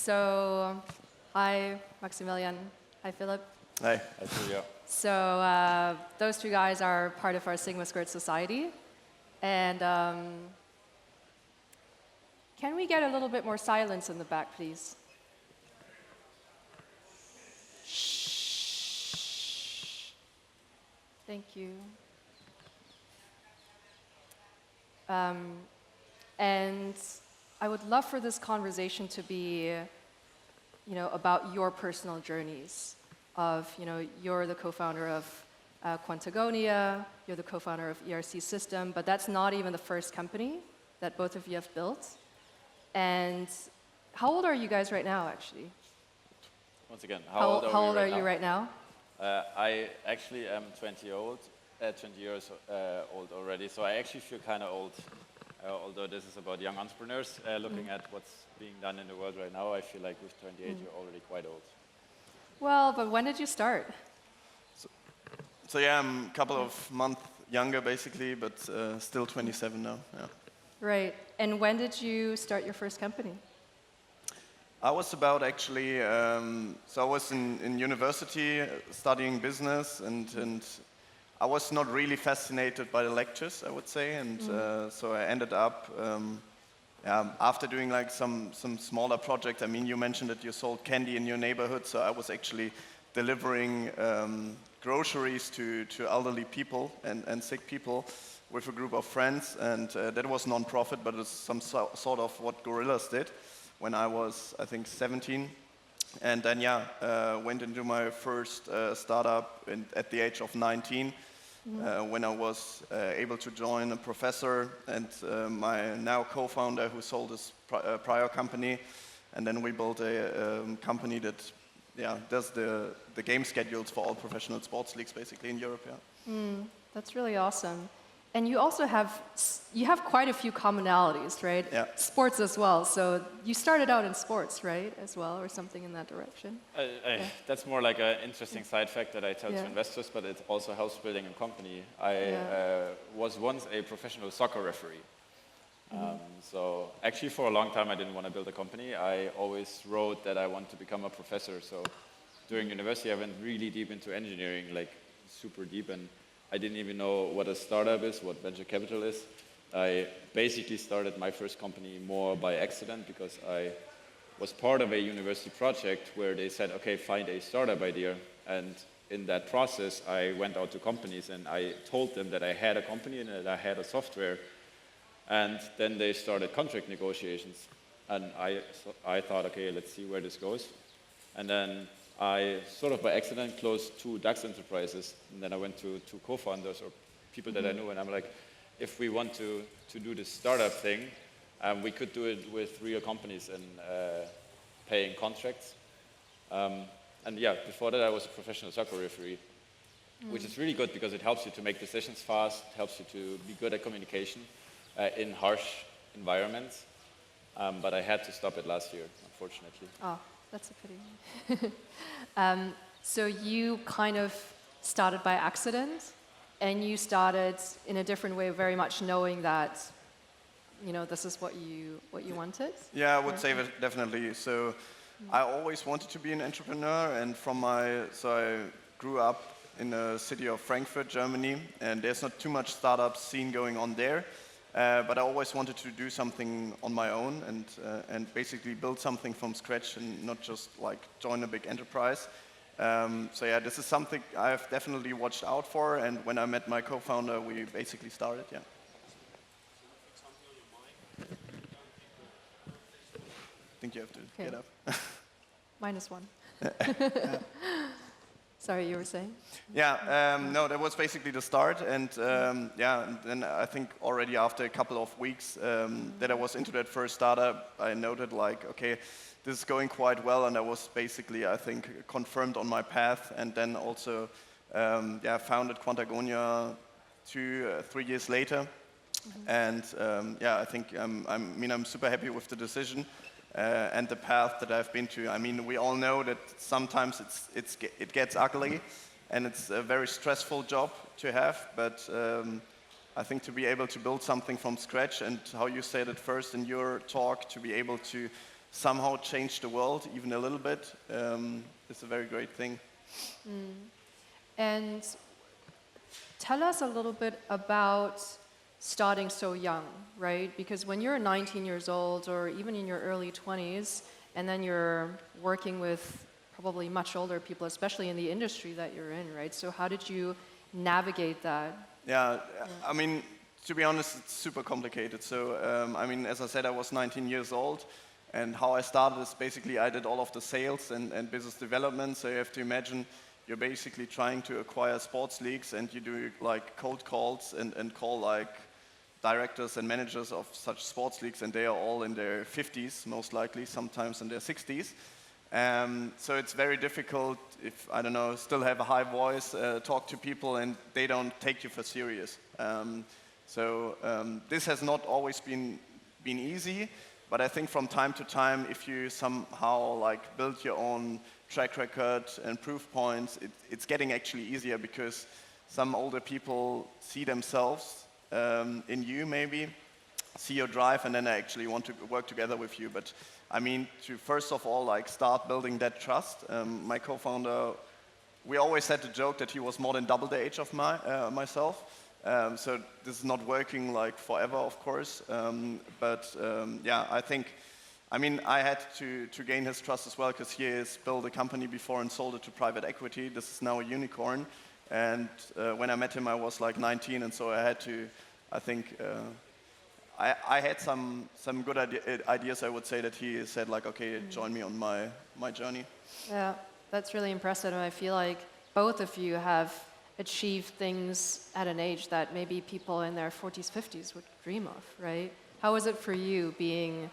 So, hi, Maximilian. Hi, Philip. Hi. Hi, Julia. So, those two guys are part of our Sigma Squared Society. And can we get a little bit more silence in the back, please? Shh. Thank you. And I would love for this conversation to be, about your personal journeys. You're the co-founder of Panathēnea, you're the co-founder of ERC System, but that's not even the first company that both of you have built. And how old are you guys right now, actually? Once again, How old are you right now? I actually am 20 years old already, so I actually feel kind of old. Although this is about young entrepreneurs, looking at what's being done in the world right now, I feel like with 28, you're already quite old. Well, but when did you start? So yeah, I'm a couple of months younger, basically, but still 27 now. Yeah. Right. And when did you start your first company? I was about actually, so I was in university studying business, and I was not really fascinated by the lectures, I would say, and so I ended up, after doing like some smaller projects. I mean, you mentioned that you sold candy in your neighborhood, so I was actually delivering groceries to elderly people and sick people with a group of friends, and that was non-profit, but it's some sort of what gorillas did when I was, I think, 17. And then, went into my first startup at the age of 19, when I was able to join a professor and my now co-founder who sold his prior company. And then we built a company that does the game schedules for all professional sports leagues, basically, in Europe. That's really awesome. And you also have quite a few commonalities, right? Yeah. Sports as well. So you started out in sports, right, as well, or something in that direction? That's more like an interesting side fact that I tell to investors, but it also helps building a company. I was once a professional soccer referee. So actually for a long time I didn't want to build a company. I always wrote that I want to become a professor. So during university I went really deep into engineering, like super deep, and I didn't even know what a startup is, what venture capital is. I basically started my first company more by accident because I was part of a university project where they said, okay, find a startup idea. And in that process, I went out to companies and I told them that I had a company and that I had a software. And then they started contract negotiations. And I thought, okay, let's see where this goes. And then I sort of by accident closed 2 DAX enterprises, and then I went to 2 co-founders or people that I knew, and I'm like, if we want to do this startup thing, we could do it with real companies and paying contracts. And before that I was a professional soccer referee, which is really good because it helps you to make decisions fast, helps you to be good at communication in harsh environments. But I had to stop it last year, unfortunately. Oh. That's a pity. So you kind of started by accident, and you started in a different way, very much knowing that, this is what you wanted? Yeah, I would say that definitely. So I always wanted to be an entrepreneur, and so I grew up in the city of Frankfurt, Germany, and there's not too much startup scene going on there. But I always wanted to do something on my own and basically build something from scratch and not just like join a big enterprise. This is something I've definitely watched out for, and when I met my co-founder, we basically started. I think you have to get up. -1. Sorry, you were saying? No, that was basically the start, and and then I think already after a couple of weeks that I was into that first startup, I noted like, okay, this is going quite well, and I was basically, I think, confirmed on my path, and then also, founded Panathēnea 3 years later, and I think I'm super happy with the decision. And the path that I've been to. I mean, we all know that sometimes it gets ugly, and it's a very stressful job to have. But I think to be able to build something from scratch, and how you said it first in your talk, to be able to somehow change the world even a little bit, is a very great thing. And tell us a little bit about starting so young, right? Because when you're 19 years old or even in your early 20s, and then you're working with probably much older people, especially in the industry that you're in, right? So how did you navigate that? Yeah, I mean, to be honest, it's super complicated. So, I mean, as I said, I was 19 years old, and how I started is basically I did all of the sales and business development. So you have to imagine you're basically trying to acquire sports leagues, and you do like cold calls and call like directors and managers of such sports leagues, and they are all in their 50s, most likely, sometimes in their 60s. So it's very difficult if, I don't know, still have a high voice, talk to people and they don't take you for serious. This has not always been easy, but I think from time to time, if you somehow like build your own track record and proof points, it's getting actually easier because some older people see themselves in you maybe, see your drive, and then they actually want to work together with you. But I mean, to first of all, like start building that trust. My co-founder, we always had the joke that he was more than double the age of myself. So this is not working like forever, of course. Yeah, I think, I mean, I had to gain his trust as well because he has built a company before and sold it to private equity. This is now a unicorn. And when I met him, I was like 19, and so I had to, I think, I had some good ideas, I would say, that he said like, okay, join me on my journey. Yeah, that's really impressive. And I feel like both of you have achieved things at an age that maybe people in their 40s, 50s would dream of, right? How was it for you being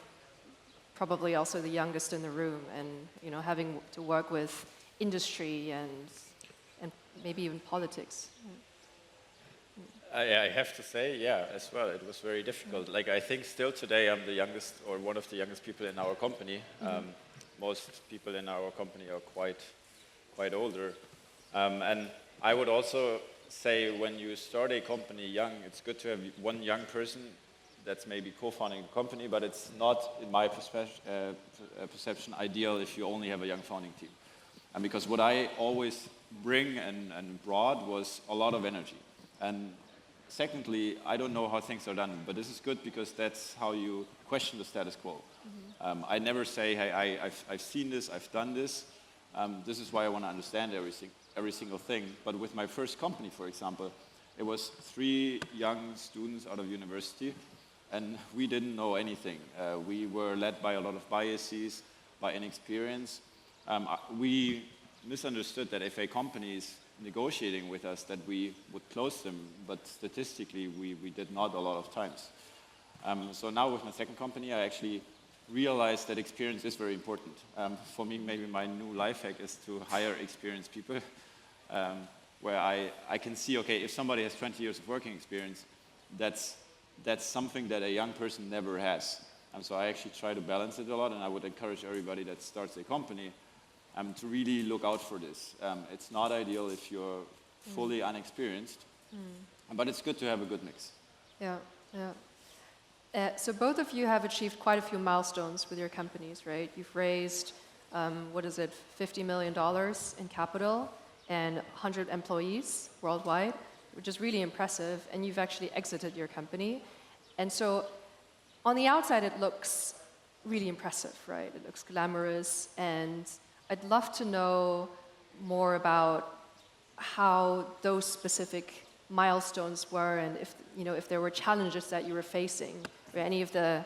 probably also the youngest in the room and, you know, having to work with industry and maybe even politics? I have to say, yeah, as well, it was very difficult. Like, I think still today I'm the youngest, or one of the youngest people in our company. Most people in our company are quite older. And I would also say when you start a company young, it's good to have one young person that's maybe co-founding the company, but it's not, in my perception, ideal if you only have a young founding team. And because what I always bring and brought was a lot of energy. And secondly, I don't know how things are done, but this is good because that's how you question the status quo. I never say, hey, I've seen this, I've done this. This is why I want to understand every single thing. But with my first company, for example, it was 3 young students out of university, and we didn't know anything. We were led by a lot of biases, by inexperience. We misunderstood that if a company is negotiating with us, that we would close them, but statistically, we did not a lot of times. So now with my second company, I actually realized that experience is very important. For me, maybe my new life hack is to hire experienced people, where I can see, okay, if somebody has 20 years of working experience, that's something that a young person never has. So I actually try to balance it a lot, and I would encourage everybody that starts a company to really look out for this. It's not ideal if you're fully unexperienced, but it's good to have a good mix. Yeah, yeah. So both of you have achieved quite a few milestones with your companies, right? You've raised, $50 million in capital and 100 employees worldwide, which is really impressive, and you've actually exited your company. And so on the outside, it looks really impressive, right? It looks glamorous, and I'd love to know more about how those specific milestones were, and if there were challenges that you were facing, or any of the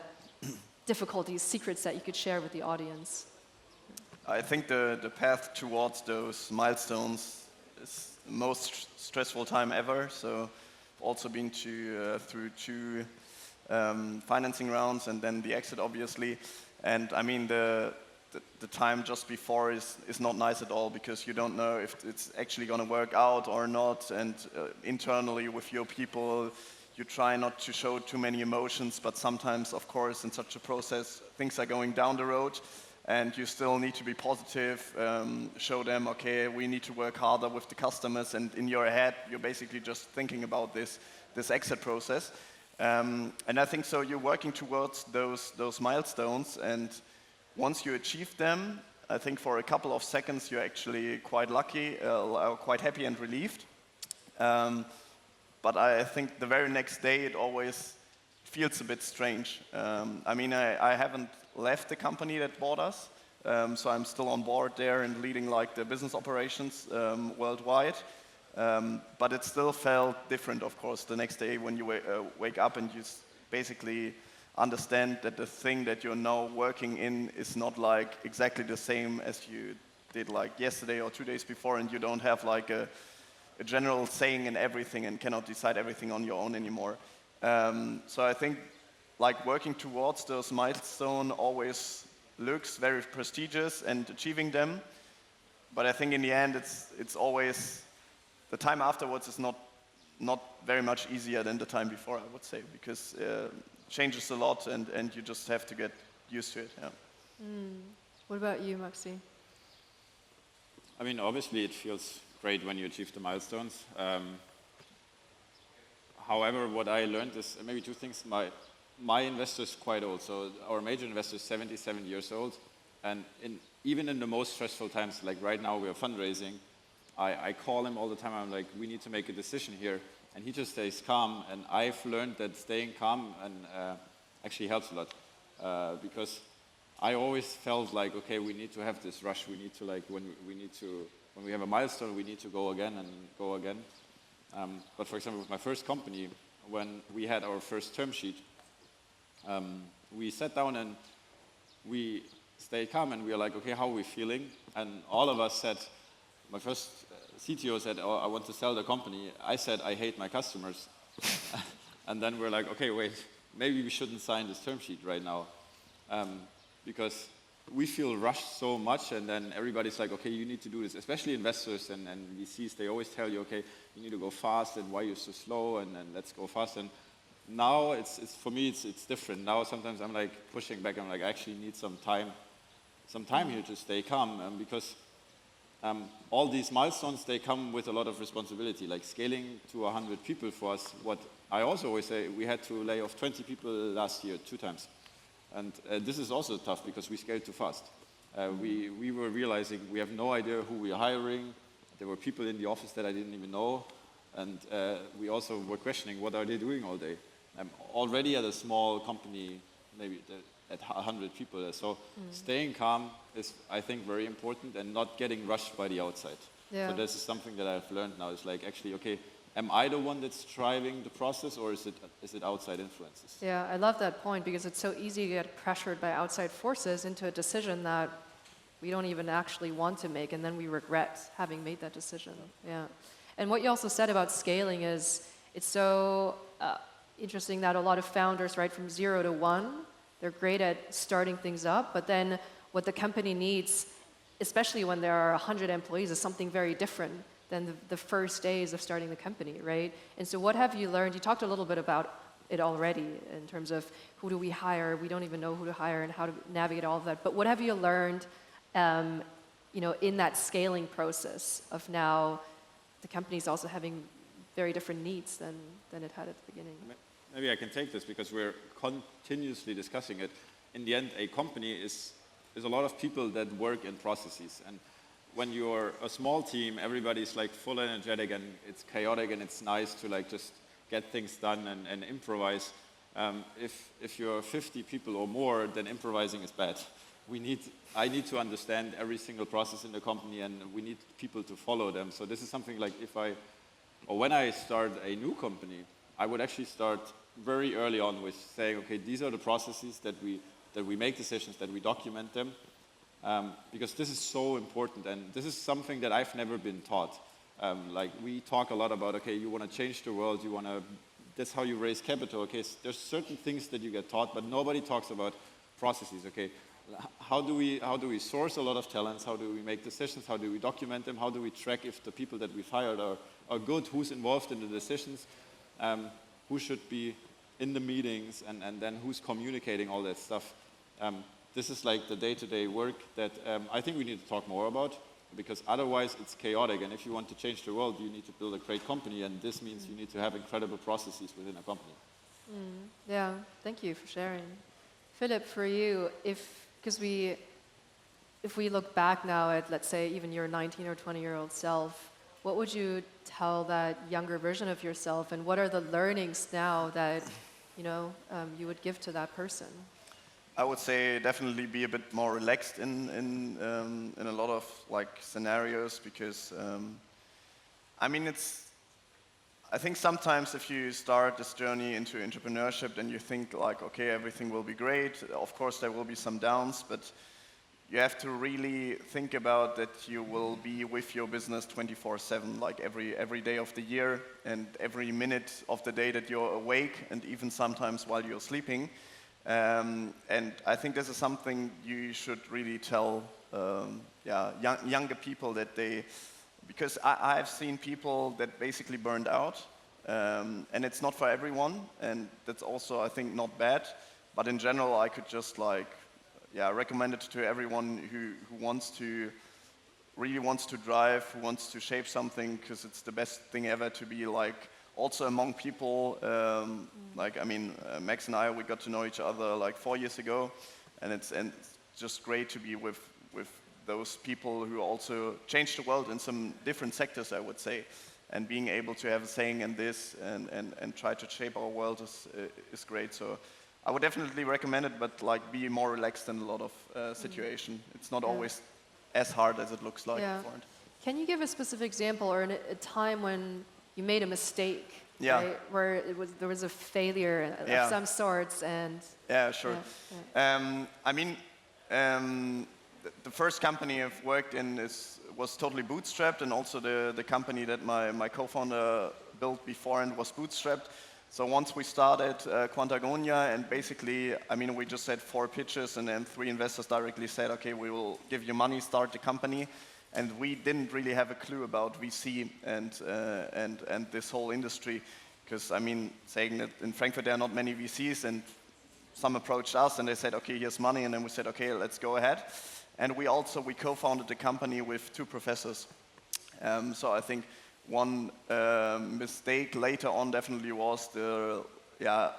difficulties, secrets that you could share with the audience. I think the path towards those milestones is the most stressful time ever. So I've also been through 2 financing rounds and then the exit, obviously. And I mean, the time just before is not nice at all, because you don't know if it's actually going to work out or not. And internally with your people, you try not to show too many emotions, but sometimes, of course, in such a process, things are going down the road, and you still need to be positive, show them, okay, we need to work harder with the customers, and in your head, you're basically just thinking about this exit process. And I think so you're working towards those milestones, and once you achieve them, I think for a couple of seconds you're actually quite lucky, quite happy and relieved. But I think the very next day it always feels a bit strange. I mean, I haven't left the company that bought us, so I'm still on board there and leading like the business operations worldwide. But it still felt different, of course, the next day when you wake up and you basically understand that the thing that you're now working in is not like exactly the same as you did like yesterday or 2 days before, and you don't have like a general saying in everything and cannot decide everything on your own anymore. So I think like working towards those milestones always looks very prestigious and achieving them, but I think in the end it's always the time afterwards is not very much easier than the time before, I would say, because changes a lot and you just have to get used to it. Yeah. What about you, Maxi? I mean, obviously it feels great when you achieve the milestones. However, what I learned is maybe two things. My investor is quite old, so our major investor is 77 years old, and even in the most stressful times, like right now we are fundraising, I call him all the time. I'm like, we need to make a decision here, and he just stays calm. And I've learned that staying calm actually helps a lot, because I always felt like, okay, we need to have this rush. We need to like when we have a milestone, we need to go again and go again. But for example, with my first company, when we had our first term sheet, we sat down and we stayed calm and we were like, okay, how are we feeling? And all of us said, my first CTO said, oh, I want to sell the company. I said, I hate my customers. And then we're like, okay, wait, maybe we shouldn't sign this term sheet right now. Because we feel rushed so much, and then everybody's like, okay, you need to do this, especially investors and VCs. They always tell you, okay, you need to go fast, and why you're so slow, and let's go fast. And now it's for me, it's different. Now sometimes I'm like pushing back. I'm like, I actually need some time here to stay calm, because all these milestones, they come with a lot of responsibility, like scaling to 100 people for us. What I also always say, we had to lay off 20 people last year, 2 times. And this is also tough because we scaled too fast. We were realizing we have no idea who we are hiring. There were people in the office that I didn't even know. And we also were questioning, what are they doing all day? I'm already at a small company, maybe at 100 people. So staying calm is, I think, very important, and not getting rushed by the outside. Yeah. So this is something that I've learned now. It's like, actually, okay, am I the one that's driving the process, or is it outside influences? Yeah, I love that point, because it's so easy to get pressured by outside forces into a decision that we don't even actually want to make, and then we regret having made that decision. Yeah. And what you also said about scaling is, it's so interesting that a lot of founders, right, from 0 to 1, they're great at starting things up, but then what the company needs, especially when there are 100 employees, is something very different than the first days of starting the company, right? And so what have you learned? You talked a little bit about it already in terms of who do we hire? We don't even know who to hire and how to navigate all of that. But what have you learned, in that scaling process of now the company's also having very different needs than it had at the beginning? Maybe I can take this because we're continuously discussing it. In the end, a company is a lot of people that work in processes. And when you're a small team, everybody's like full energetic and it's chaotic and it's nice to like just get things done and improvise. If you're 50 people or more, then improvising is bad. I need to understand every single process in the company, and we need people to follow them. So this is something like when I start a new company, I would actually start very early on with saying, okay, these are the processes that we make decisions, that we document them. Because this is so important, and this is something that I've never been taught. Like we talk a lot about, okay, you want to change the world, that's how you raise capital. Okay, so there's certain things that you get taught, but nobody talks about processes. Okay, how do we source a lot of talents? How do we make decisions? How do we document them? How do we track if the people that we've hired are good? Who's involved in the decisions? Who should be in the meetings, and then who's communicating all that stuff? This is like the day-to-day work that I think we need to talk more about, because otherwise it's chaotic. And if you want to change the world, you need to build a great company, and this means you need to have incredible processes within a company. Yeah, thank you for sharing. Philip, for you, if Because if we look back now at, let's say, even your 19 or 20-year-old self, what would you tell that younger version of yourself, and what are the learnings now that you would give to that person? I would say definitely be a bit more relaxed in a lot of like scenarios, because I think sometimes if you start this journey into entrepreneurship, then you think like, okay, everything will be great. Of course, there will be some downs, but you have to really think about that you will be with your business 24/7, like every day of the year and every minute of the day that you're awake, and even sometimes while you're sleeping. And I think this is something you should really tell younger people, that because I've seen people that basically burned out, and it's not for everyone, and that's also, I think, not bad. But in general, I could just recommend it to everyone who really wants to drive, who wants to shape something, because it's the best thing ever to be like also among people. Max and I, we got to know each other like 4 years ago, and it's just great to be with those people who also changed the world in some different sectors, I would say, and being able to have a saying in this and try to shape our world is great. So I would definitely recommend it, but like be more relaxed in a lot of situation. It's not always as hard as it looks like for it. Can you give a specific example or a time when you made a mistake, right? Where there was a failure of some sorts, and sure. The first company I've worked in was totally bootstrapped, and also the company that my co-founder built before and was bootstrapped. So once we started Panathēnea, and basically, we just had 4 pitches, and then 3 investors directly said, okay, we will give you money, start the company. And we didn't really have a clue about VC and this whole industry, because saying that in Frankfurt there are not many VCs, and some approached us and they said, okay, here's money, and then we said, okay, let's go ahead. And we co-founded the company with 2 professors. So I think one mistake later on definitely was the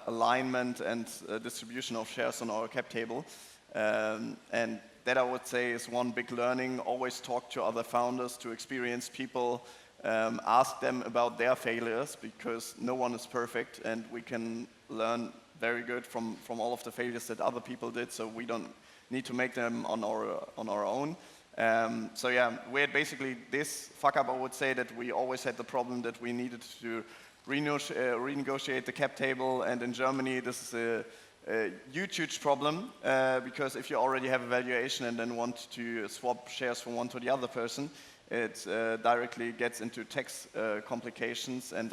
alignment and distribution of shares on our cap table, and that I would say is one big learning. Always talk to other founders, to experienced people, ask them about their failures, because no one is perfect, and we can learn very good from all of the failures that other people did, so we don't need to make them on our own. We had basically this fuck up. I would say that we always had the problem that we needed to renegotiate the cap table, and in Germany this is a huge problem, because if you already have a valuation and then want to swap shares from one to the other person, it directly gets into tax complications. And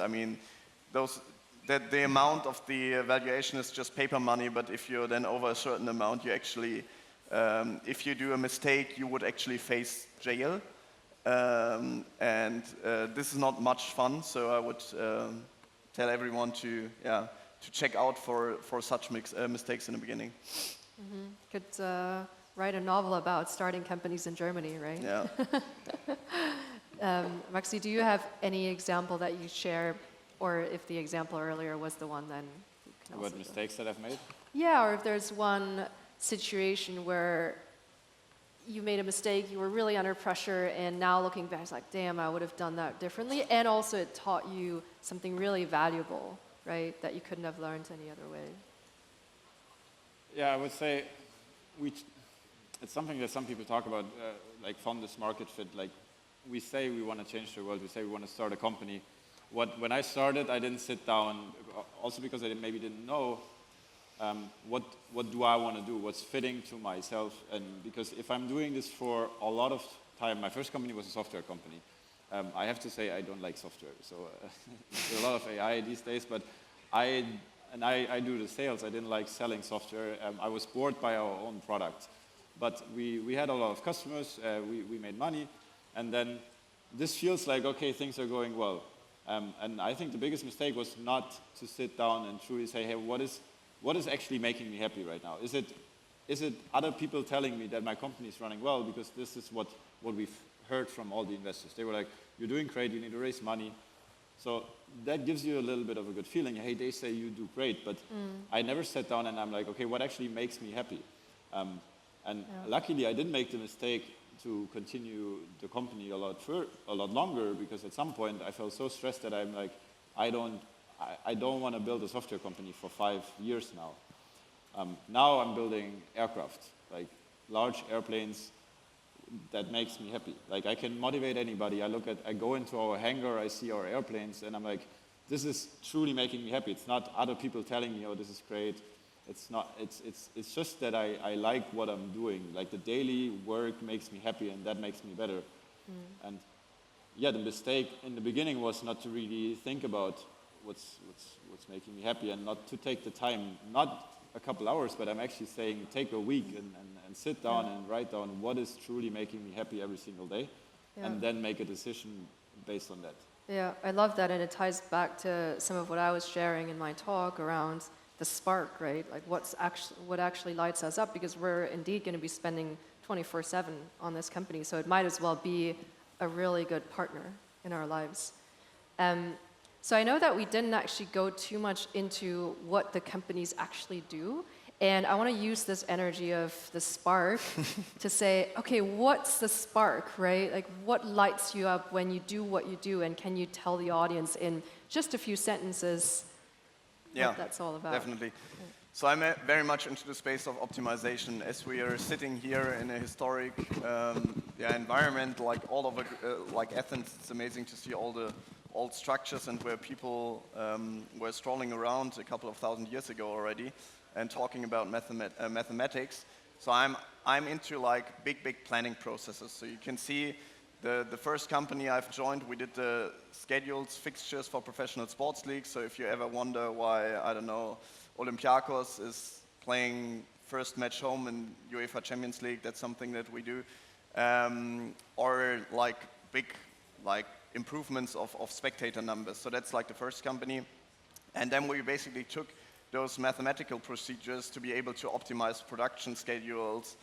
the amount of the valuation is just paper money, but if you're then over a certain amount, you actually, if you do a mistake, you would actually face jail. This is not much fun, so I would tell everyone to check out for such mistakes in the beginning. Mm-hmm. Could write a novel about starting companies in Germany, right? Yeah. Maxi, do you have any example that you share, or if the example earlier was the one, then you can also What mistakes that I've made? Yeah, or if there's one situation where you made a mistake, you were really under pressure, and now looking back, it's like, damn, I would have done that differently, and also it taught you something really valuable, right, that you couldn't have learned any other way. Yeah, I would say it's something that some people talk about, like fondest market fit. Like, we say we want to change the world, we say we want to start a company. When I started, I didn't sit down, also because I maybe didn't know what do I want to do, what's fitting to myself. And because if I'm doing this for a lot of time, my first company was a software company. I have to say I don't like software, so there's a lot of AI these days, but I do the sales. I didn't like selling software. I was bored by our own product. But we had a lot of customers, we made money, and then this feels like, okay, things are going well. And I think the biggest mistake was not to sit down and truly say, hey, what is actually making me happy right now? Is it other people telling me that my company is running well? Because this is what we've heard from all the investors. They were like, you're doing great, you need to raise money. So that gives you a little bit of a good feeling. Hey, they say you do great, but I never sat down and I'm like, okay, what actually makes me happy? And luckily, I didn't make the mistake to continue the company a lot longer, because at some point I felt so stressed that I'm like, I don't want to build a software company for 5 years now. Now I'm building aircraft, like large airplanes. That makes me happy. Like, I can motivate anybody. I go into our hangar, I see our airplanes, and I'm like, this is truly making me happy. It's not other people telling me, oh, this is great. It's not. It's just that I like what I'm doing. Like, the daily work makes me happy, and that makes me better. And yeah, the mistake in the beginning was not to really think about what's making me happy, and not to take the time, not a couple hours, but I'm actually saying take a week and sit down and write down what is truly making me happy every single day, and then make a decision based on that. Yeah, I love that, and it ties back to some of what I was sharing in my talk around the spark, right? Like what actually lights us up, because we're indeed going to be spending 24/7 on this company, so it might as well be a really good partner in our lives. So I know that we didn't actually go too much into what the companies actually do, and I want to use this energy of the spark to say, okay, what's the spark, right? Like, what lights you up when you do what you do, and can you tell the audience in just a few sentences what that's all about? Definitely. So I'm very much into the space of optimization. As we are sitting here in a historic environment, like all over, like Athens, it's amazing to see all the old structures, and where people were strolling around a couple of thousand years ago already and talking about mathematics. So I'm into like big planning processes. So you can see the first company I've joined, we did the schedules, fixtures for professional sports leagues. So if you ever wonder why, I don't know, Olympiacos is playing first match home in UEFA Champions League, that's something that we do. Or like big improvements of spectator numbers. So that's like the first company. And then we basically took those mathematical procedures to be able to optimize production schedules,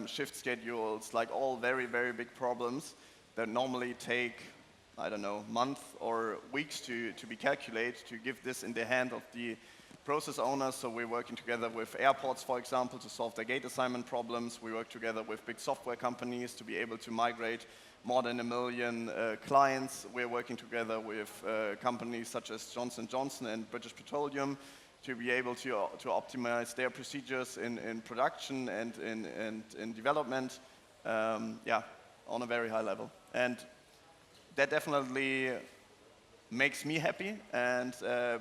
shift schedules, like all very, very big problems that normally take, I don't know, months or weeks to be calculated, to give this in the hand of the process owners. So we're working together with airports, for example, to solve their gate assignment problems. We work together with big software companies to be able to migrate more than 1 million clients. We're working together with companies such as Johnson & Johnson and British Petroleum to be able to optimize their procedures in production and in development, on a very high level. And that definitely makes me happy, and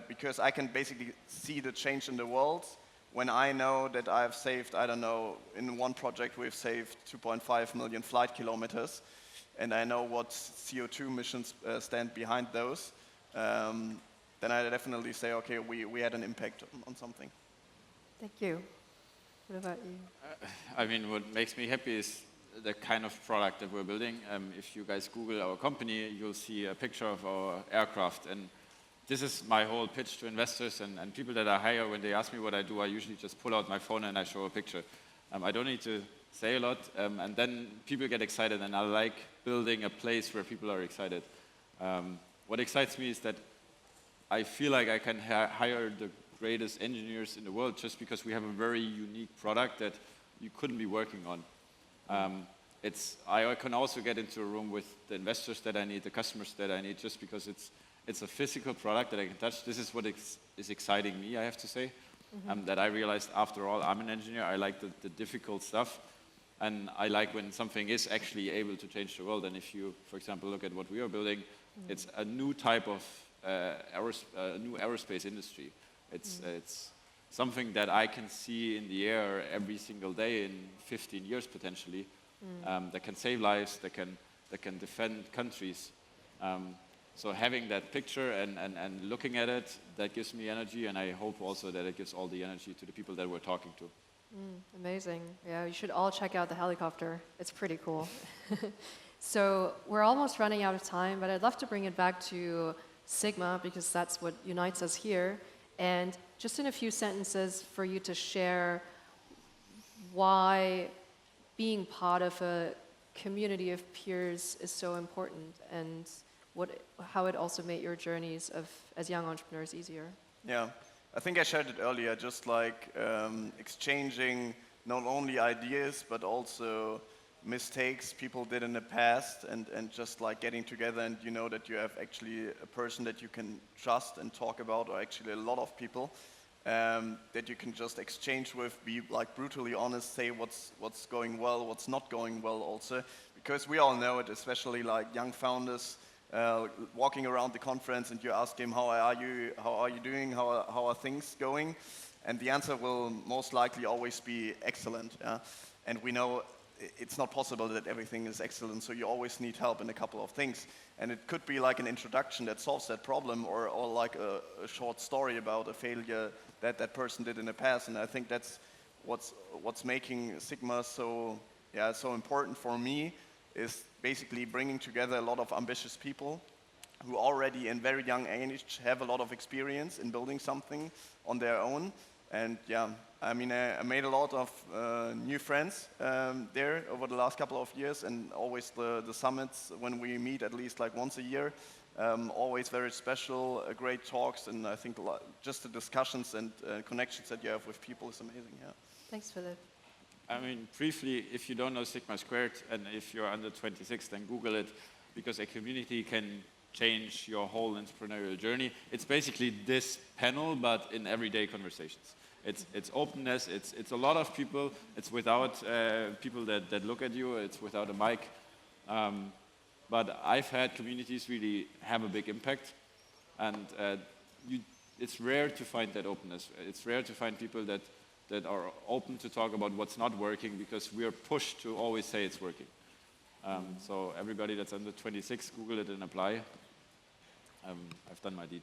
because I can basically see the change in the world when I know that I've saved, I don't know, in one project we've saved 2.5 million flight kilometers, and I know what CO2 emissions stand behind those, then I definitely say, okay, we had an impact on something. Thank you. What about you? I mean, what makes me happy is the kind of product that we're building. If you guys Google our company, you'll see a picture of our aircraft. And this is my whole pitch to investors and people that I hire. When they ask me what I do, I usually just pull out my phone and I show a picture. I don't need to say a lot, and then people get excited, and I like building a place where people are excited. What excites me is that I feel like I can hire the greatest engineers in the world just because we have a very unique product that you couldn't be working on. I can also get into a room with the investors that I need, the customers that I need, just because it's a physical product that I can touch. This is what is exciting me, I have to say, that I realized after all, I'm an engineer. I like the difficult stuff, and I like when something is actually able to change the world. And if you, for example, look at what we are building, it's a new type of new aerospace industry. It's something that I can see in the air every single day in 15 years potentially, that can save lives, that can defend countries. So having that picture and looking at it, that gives me energy, and I hope also that it gives all the energy to the people that we're talking to. Amazing. Yeah, you should all check out the helicopter. It's pretty cool. So we're almost running out of time, but I'd love to bring it back to Sigma, because that's what unites us here. And just in a few sentences for you to share why being part of a community of peers is so important, and how it also made your journeys as young entrepreneurs easier. Yeah, I think I shared it earlier, just like exchanging not only ideas, but also mistakes people did in the past, and just like getting together and you know that you have actually a person that you can trust and talk about, or actually a lot of people that you can just exchange with, be like brutally honest, say what's going well, what's not going well also, because we all know it, especially like young founders walking around the conference and you ask him, how are you doing, how are things going? And the answer will most likely always be excellent. Yeah? And we know it's not possible that everything is excellent, so you always need help in a couple of things. And it could be like an introduction that solves that problem, or like a short story about a failure that person did in the past. And I think that's what's making Sigma so important for me, is basically bringing together a lot of ambitious people who already in very young age have a lot of experience in building something on their own. And yeah, I mean, I made a lot of new friends there over the last couple of years, and always the summits, when we meet at least like once a year, always very special, great talks, and I think just the discussions and connections that you have with people is amazing. Yeah. Thanks, Phillip. I mean, briefly, if you don't know Sigma Squared, and if you're under 26, then Google it, because a community can change your whole entrepreneurial journey. It's basically this panel, but in everyday conversations. It's openness, it's a lot of people, it's without people that look at you, it's without a mic. But I've had communities really have a big impact, and it's rare to find that openness. It's rare to find people that are open to talk about what's not working, because we are pushed to always say it's working. So everybody that's under 26, Google it and apply. I've done my deed.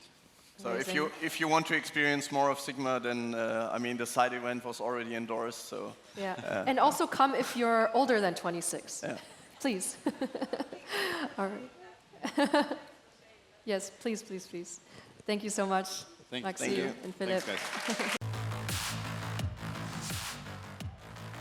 So if you want to experience more of Sigma, then I mean, the side event was already endorsed. So yeah, and also come if you're older than 26. Yeah. Please. All right. Yes, please, please, please. Thank you so much, Maxi and Phillip. Thanks, guys.